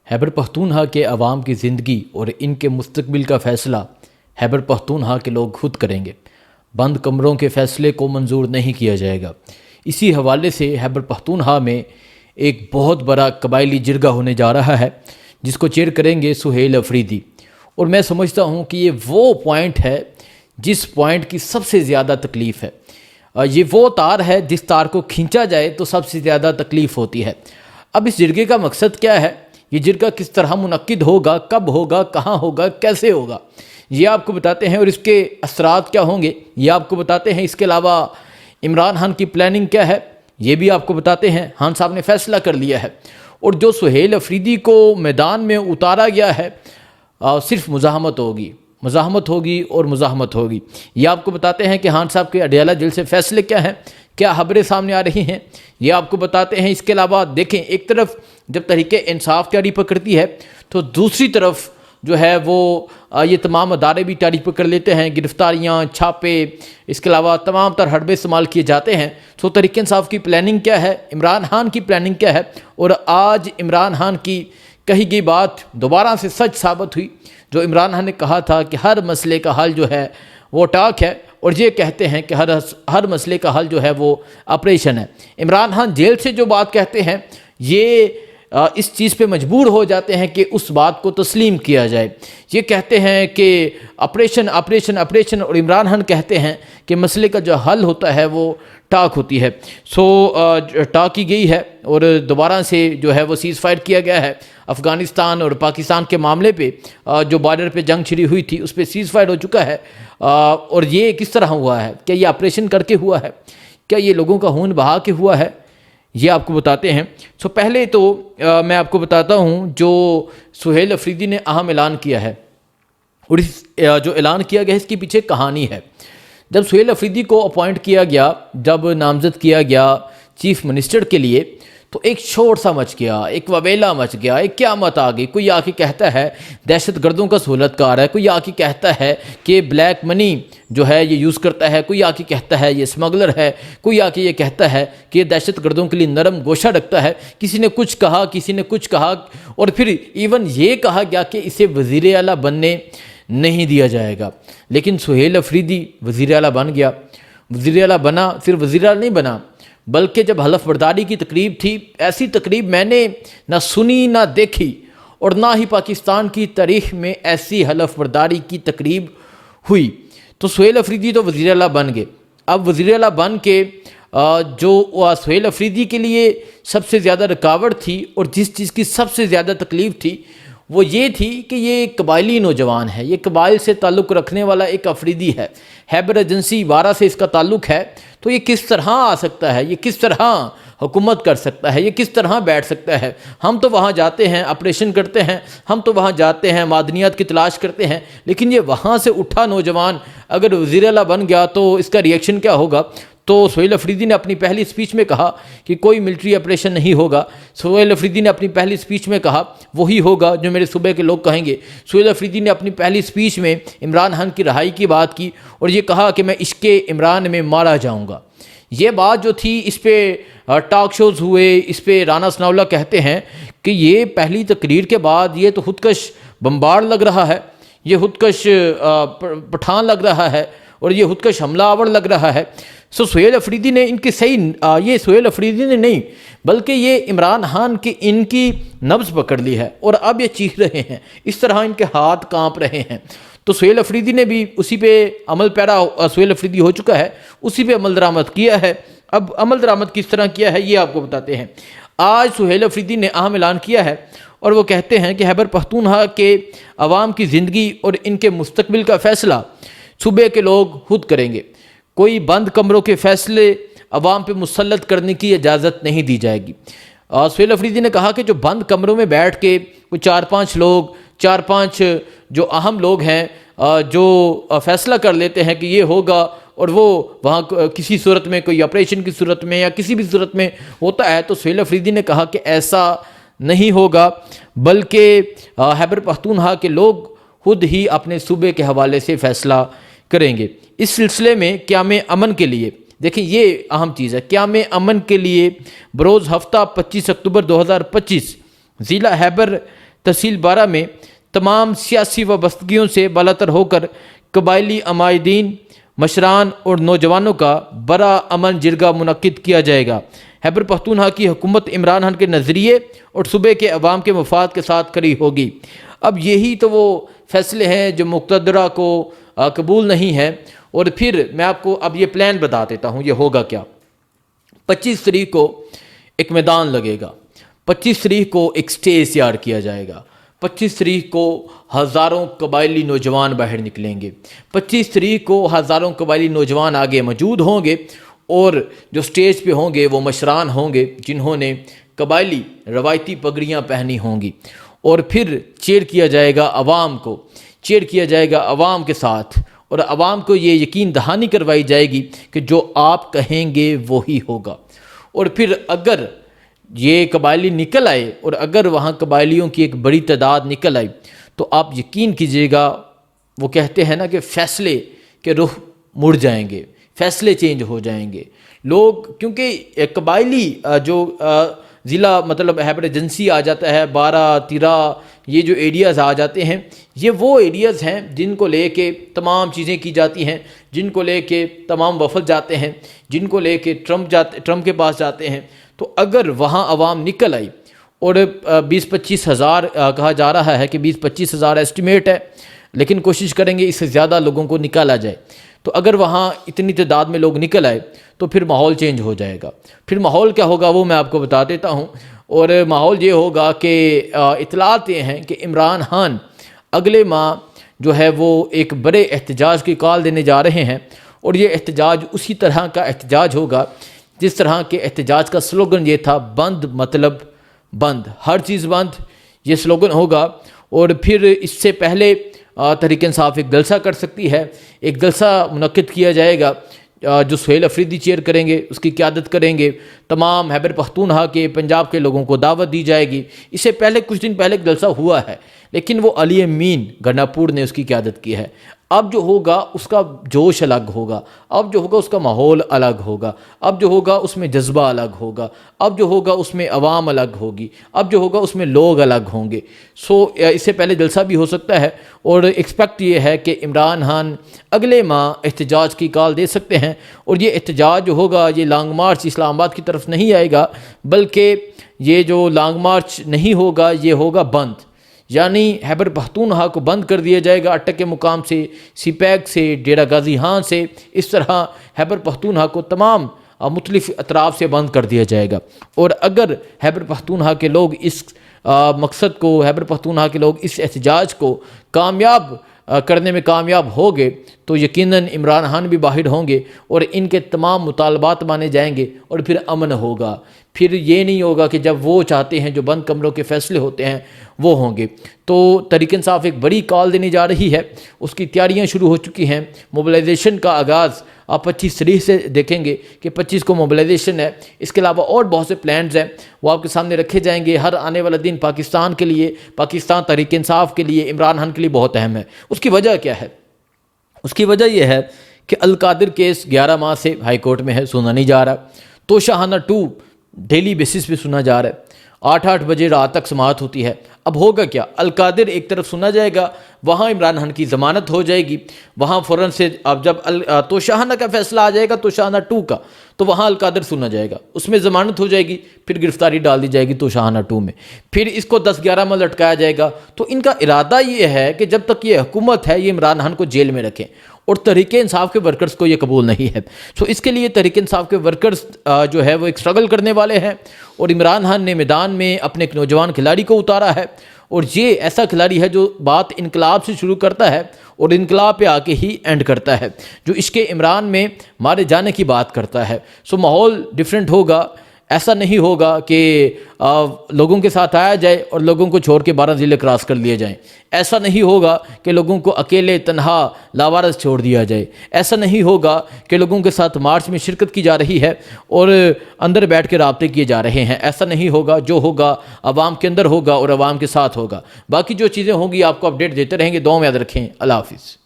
خیبر پختونخوا کے عوام کی زندگی اور ان کے مستقبل کا فیصلہ خیبر پختونخوا کے لوگ خود کریں گے۔ بند کمروں کے فیصلے کو منظور نہیں کیا جائے گا۔ اسی حوالے سے خیبر پختونخوا میں ایک بہت بڑا قبائلی جرگہ ہونے جا رہا ہے جس کو چیئر کریں گے سہیل افریدی، اور میں سمجھتا ہوں کہ یہ وہ پوائنٹ ہے جس پوائنٹ کی سب سے زیادہ تکلیف ہے۔ یہ وہ تار ہے جس تار کو کھینچا جائے تو سب سے زیادہ تکلیف ہوتی ہے۔ اب اس جرگے کا مقصد کیا ہے، یہ جرگہ کس طرح منعقد ہوگا، کب ہوگا، کہاں ہوگا، کیسے ہوگا، یہ آپ کو بتاتے ہیں، اور اس کے اثرات کیا ہوں گے یہ آپ کو بتاتے ہیں۔ اس کے علاوہ عمران خان کی پلاننگ کیا ہے یہ بھی آپ کو بتاتے ہیں۔ خان صاحب نے فیصلہ کر لیا ہے، اور جو سہیل افریدی کو میدان میں اتارا گیا ہے صرف مزاحمت ہوگی۔ یہ آپ کو بتاتے ہیں کہ خان صاحب کے اڈیالہ جیل سے فیصلے کیا ہیں، کیا خبریں سامنے آ رہی ہیں، یہ آپ کو بتاتے ہیں۔ اس کے علاوہ دیکھیں، ایک طرف جب تحریک انصاف ٹاڑی پکڑتی ہے تو دوسری طرف جو ہے وہ یہ تمام ادارے بھی ٹاڑی پکڑ لیتے ہیں، گرفتاریاں، چھاپے، اس کے علاوہ تمام تر حربے استعمال کیے جاتے ہیں۔ تو تحریک انصاف کی پلاننگ کیا ہے، عمران خان کی پلاننگ کیا ہے، اور آج عمران خان کی کہی گئی بات دوبارہ سے سچ ثابت ہوئی۔ جو عمران خان نے کہا تھا کہ ہر مسئلے کا حل جو ہے وہ ٹاک ہے، اور یہ کہتے ہیں کہ ہر مسئلے کا حل جو ہے وہ آپریشن ہے۔ عمران خان جیل سے جو بات کہتے ہیں یہ اس چیز پہ مجبور ہو جاتے ہیں کہ اس بات کو تسلیم کیا جائے۔ یہ کہتے ہیں کہ آپریشن، اور عمران خان کہتے ہیں کہ مسئلے کا جو حل ہوتا ہے وہ ٹاک ہوتی ہے۔ ٹاک کی گئی ہے، اور دوبارہ سے جو ہے وہ سیز فائر کیا گیا ہے۔ افغانستان اور پاکستان کے معاملے پہ جو بارڈر پہ جنگ چھڑی ہوئی تھی اس پہ سیز فائر ہو چکا ہے، اور یہ کس طرح ہوا ہے، کیا یہ آپریشن کر کے ہوا ہے، کیا یہ لوگوں کا خون بہا کے ہوا ہے، یہ آپ کو بتاتے ہیں۔ پہلے تو میں آپ کو بتاتا ہوں جو سہیل افریدی نے اہم اعلان کیا ہے، اور اس جو اعلان کیا گیا اس کے پیچھے کہانی ہے۔ جب سہیل افریدی کو اپوائنٹ کیا گیا، جب نامزد کیا گیا چیف منسٹر کے لیے، تو ایک شور سا مچ گیا، ایک وبیلا مچ گیا، ایک قیامت آ گئی۔ کوئی آ کے کہتا ہے دہشت گردوں کا سہولت کار ہے، کوئی آ کے کہتا ہے کہ بلیک منی جو ہے یہ یوز کرتا ہے، کوئی آ کے کہتا ہے یہ اسمگلر ہے، کوئی آ کے یہ کہتا ہے کہ یہ دہشت گردوں کے لیے نرم گوشہ رکھتا ہے۔ کسی نے کچھ کہا، اور پھر ایون یہ کہا گیا کہ اسے وزیر اعلیٰ بننے نہیں دیا جائے گا۔ لیکن سہیل افریدی وزیر اعلیٰ بن گیا۔ وزیر اعلیٰ بنا، صرف وزیر اعلیٰ نہیں بنا، بلکہ جب حلف برداری کی تقریب تھی، ایسی تقریب میں نے نہ سنی نہ دیکھی، اور نہ ہی پاکستان کی تاریخ میں ایسی حلف برداری کی تقریب ہوئی۔ تو سہیل افریدی تو وزیر اعلیٰ بن گئے۔ اب وزیر اعلیٰ بن کے جو سہیل افریدی کے لیے سب سے زیادہ رکاوٹ تھی، اور جس چیز کی سب سے زیادہ تکلیف تھی، وہ یہ تھی کہ یہ ایک قبائلی نوجوان ہے، یہ قبائل سے تعلق رکھنے والا ایک افریدی ہے، خیبر ایجنسی وارہ سے اس کا تعلق ہے۔ تو یہ کس طرح آ سکتا ہے، یہ کس طرح حکومت کر سکتا ہے، یہ کس طرح بیٹھ سکتا ہے؟ ہم تو وہاں جاتے ہیں، آپریشن کرتے ہیں، ہم تو وہاں جاتے ہیں، معدنیات کی تلاش کرتے ہیں، لیکن یہ وہاں سے اٹھا نوجوان اگر وزیر اعلیٰ بن گیا تو اس کا ریئیکشن کیا ہوگا؟ تو سہیل افریدی نے اپنی پہلی سپیچ میں کہا کہ کوئی ملٹری آپریشن نہیں ہوگا۔ سہیل افریدی نے اپنی پہلی سپیچ میں کہا وہی ہوگا جو میرے صوبے کے لوگ کہیں گے۔ سہیل افریدی نے اپنی پہلی سپیچ میں عمران خان کی رہائی کی بات کی، اور یہ کہا کہ میں عشق عمران میں مارا جاؤں گا۔ یہ بات جو تھی اس پہ ٹاک شوز ہوئے، اس پہ رانا ثناء اللہ کہتے ہیں کہ یہ پہلی تقریر کے بعد یہ تو خودکش بمبار لگ رہا ہے، یہ خودکش پٹھان لگ رہا ہے، اور یہ خودکش حملہ آور لگ رہا ہے۔ سہیل افریدی نے ان کی یہ سہیل افریدی نے نہیں بلکہ یہ عمران خان کی ان کی نبض پکڑ لی ہے، اور اب یہ چیخ رہے ہیں، اس طرح ان کے ہاتھ کانپ رہے ہیں۔ تو سہیل افریدی نے بھی اسی پہ عمل پیرا سہیل افریدی ہو چکا ہے، اسی پہ عمل درآمد کیا ہے۔ اب عمل درآمد کس طرح کیا ہے یہ آپ کو بتاتے ہیں۔ آج سہیل افریدی نے اہم اعلان کیا ہے، اور وہ کہتے ہیں کہ خیبر پختونخوا کے عوام کی زندگی اور ان کے مستقبل کا فیصلہ صوبے کے لوگ خود کریں گے۔ کوئی بند کمروں کے فیصلے عوام پہ مسلط کرنے کی اجازت نہیں دی جائے گی۔ سہیل افریدی نے کہا کہ جو بند کمروں میں بیٹھ کے کوئی چار پانچ جو اہم لوگ ہیں جو فیصلہ کر لیتے ہیں کہ یہ ہوگا، اور وہ وہاں کسی صورت میں، کوئی آپریشن کی صورت میں یا کسی بھی صورت میں ہوتا ہے، تو سہیل افریدی نے کہا کہ ایسا نہیں ہوگا، بلکہ خیبر پختونخوا کے لوگ خود ہی اپنے صوبے کے حوالے سے فیصلہ کریں گے۔ اس سلسلے میں قیام امن کے لیے دیکھیں، یہ اہم چیز ہے، قیام امن کے لیے بروز ہفتہ 25 اکتوبر 2025 ضلع خیبر تحصیل بارہ میں تمام سیاسی وابستگیوں سے بالاتر ہو کر قبائلی عمائدین، مشران اور نوجوانوں کا بڑا امن جرگہ منعقد کیا جائے گا۔ خیبر پختونخوا کی حکومت عمران خان کے نظریے اور صوبے کے عوام کے مفاد کے ساتھ کھڑی ہوگی۔ اب یہی تو وہ فیصلے ہیں جو مقتدرہ کو قبول نہیں ہے۔ اور پھر میں آپ کو اب یہ پلان بتا دیتا ہوں یہ ہوگا کیا۔ 25 تاریخ کو ایک میدان لگے گا، 25 تاریخ کو ایک اسٹیج تیار کیا جائے گا، 25 تاریخ کو ہزاروں قبائلی نوجوان باہر نکلیں گے، 25 تاریخ کو ہزاروں قبائلی نوجوان آگے موجود ہوں گے، اور جو سٹیج پہ ہوں گے وہ مشران ہوں گے جنہوں نے قبائلی روایتی پگڑیاں پہنی ہوں گی، اور پھر چیئر کیا جائے گا عوام کو، چیئر کیا جائے گا عوام کے ساتھ، اور عوام کو یہ یقین دہانی کروائی جائے گی کہ جو آپ کہیں گے وہی ہوگا۔ اور پھر اگر یہ قبائلی نکل آئے اور اگر وہاں قبائلیوں کی ایک بڑی تعداد نکل آئی تو آپ یقین کیجئے گا، وہ کہتے ہیں نا کہ فیصلے کے رخ مڑ جائیں گے، فیصلے چینج ہو جائیں گے لوگ، کیونکہ قبائلی جو ضلع مطلب خیبر ایجنسی آ جاتا ہے، بارہ تیرہ، یہ جو ایریاز آ جاتے ہیں، یہ وہ ایریاز ہیں جن کو لے کے تمام چیزیں کی جاتی ہیں، جن کو لے کے تمام وفد جاتے ہیں، جن کو لے کے ٹرمپ کے پاس جاتے ہیں۔ تو اگر وہاں عوام نکل آئی، اور 20-25 ہزار کہا جا رہا ہے کہ 20-25 ہزار ایسٹیمیٹ ہے، لیکن کوشش کریں گے اس سے زیادہ لوگوں کو نکالا جائے، تو اگر وہاں اتنی تعداد میں لوگ نکل آئے تو پھر ماحول چینج ہو جائے گا۔ پھر ماحول کیا ہوگا وہ میں آپ کو بتا دیتا ہوں، اور ماحول یہ ہوگا کہ اطلاعات یہ ہیں کہ عمران خان اگلے ماہ جو ہے وہ ایک بڑے احتجاج کی کال دینے جا رہے ہیں، اور یہ احتجاج اسی طرح کا احتجاج ہوگا جس طرح کے احتجاج کا سلوگن یہ تھا، بند مطلب بند، ہر چیز بند، یہ سلوگن ہوگا۔ اور پھر اس سے پہلے تحریک انصاف ایک جلسہ کر سکتی ہے، ایک جلسہ منعقد کیا جائے گا جو سہیل افریدی چیئر کریں گے، اس کی قیادت کریں گے، تمام خیبر پختونخوا کے پنجاب کے لوگوں کو دعوت دی جائے گی۔ اس سے پہلے کچھ دن پہلے ایک جلسہ ہوا ہے، لیکن وہ علی امین گناپور نے اس کی قیادت کی ہے۔ اب جو ہوگا اس کا جوش الگ ہوگا، اب جو ہوگا اس کا ماحول الگ ہوگا، اب جو ہوگا اس میں جذبہ الگ ہوگا، اب جو ہوگا اس میں عوام الگ ہوگی، اب جو ہوگا اس میں لوگ الگ ہوں گے۔ اس سے پہلے جلسہ بھی ہو سکتا ہے، اور ایکسپیکٹ یہ ہے کہ عمران خان اگلے ماہ احتجاج کی کال دے سکتے ہیں، اور یہ احتجاج جو ہوگا یہ لانگ مارچ اسلام آباد کی طرف نہیں آئے گا، بلکہ یہ جو لانگ مارچ نہیں ہوگا یہ ہوگا بند، یعنی خیبر پختونخوا کو بند کر دیا جائے گا اٹک کے مقام سے، سی پیک سے، ڈیرہ غازی خان سے، اس طرح خیبر پختونخوا کو تمام مختلف اطراف سے بند کر دیا جائے گا۔ اور اگر خیبر پختونخوا کے لوگ اس مقصد کو، خیبر پختونخوا کے لوگ اس احتجاج کو کامیاب کرنے میں کامیاب ہو گئے تو یقیناً عمران خان بھی باہر ہوں گے، اور ان کے تمام مطالبات مانے جائیں گے، اور پھر امن ہوگا۔ پھر یہ نہیں ہوگا کہ جب وہ چاہتے ہیں جو بند کمروں کے فیصلے ہوتے ہیں وہ ہوں گے۔ تو تحریک انصاف ایک بڑی کال دینے جا رہی ہے، اس کی تیاریاں شروع ہو چکی ہیں۔ موبلائزیشن کا آغاز آپ 25 تاریخ سے دیکھیں گے کہ 25 کو موبلائزیشن ہے، اس کے علاوہ اور بہت سے پلانز ہیں، وہ آپ کے سامنے رکھے جائیں گے۔ ہر آنے والا دن پاکستان کے لیے، پاکستان تحریک انصاف کے لیے، عمران خان کے لیے بہت اہم ہے۔ اس کی وجہ کیا ہے؟ اس کی وجہ یہ ہے کہ القادر کیس 11 ماہ سے ہائی کورٹ میں ہے، سنا نہیں جا رہا۔ توشاہانہ 2 ڈیلی بیسس پہ سنا جا رہا ہے، 8 بجے رات تک سماعت ہوتی ہے۔ اب ہوگا کیا؟ القادر ایک طرف سنا جائے گا، وہاں عمران خان کی ضمانت ہو جائے گی، وہاں فوراً سے اب جب توشاہانہ کا فیصلہ آ جائے گا، توشاہانہ 2 کا، تو وہاں القادر سنا جائے گا، اس میں ضمانت ہو جائے گی، پھر گرفتاری ڈال دی جائے گی توشاہانہ 2 میں، پھر اس کو 10-11 ماہ لٹکایا جائے گا۔ تو ان کا ارادہ یہ ہے کہ جب تک یہ حکومت ہے یہ عمران خان کو جیل میں رکھیں، اور تحریک انصاف کے ورکرز کو یہ قبول نہیں ہے۔ سو اس کے لیے تحریک انصاف کے ورکرز جو ہے وہ ایک سٹرگل کرنے والے ہیں، اور عمران خان نے میدان میں اپنے ایک نوجوان کھلاڑی کو اتارا ہے، اور یہ ایسا کھلاڑی ہے جو بات انقلاب سے شروع کرتا ہے اور انقلاب پہ آ کے ہی اینڈ کرتا ہے، جو عشق عمران میں مارے جانے کی بات کرتا ہے۔ سو ماحول ڈیفرنٹ ہوگا، ایسا نہیں ہوگا کہ لوگوں کے ساتھ آیا جائے اور لوگوں کو چھوڑ کے 12 ضلع کراس کر لیے جائیں، ایسا نہیں ہوگا کہ لوگوں کو اکیلے تنہا لاوارث چھوڑ دیا جائے، ایسا نہیں ہوگا کہ لوگوں کے ساتھ مارچ میں شرکت کی جا رہی ہے اور اندر بیٹھ کے رابطے کیے جا رہے ہیں، ایسا نہیں ہوگا۔ جو ہوگا عوام کے اندر ہوگا اور عوام کے ساتھ ہوگا۔ باقی جو چیزیں ہوں گی آپ کو اپڈیٹ دیتے رہیں گے۔ دعاؤں میں یاد رکھیں۔ اللہ حافظ۔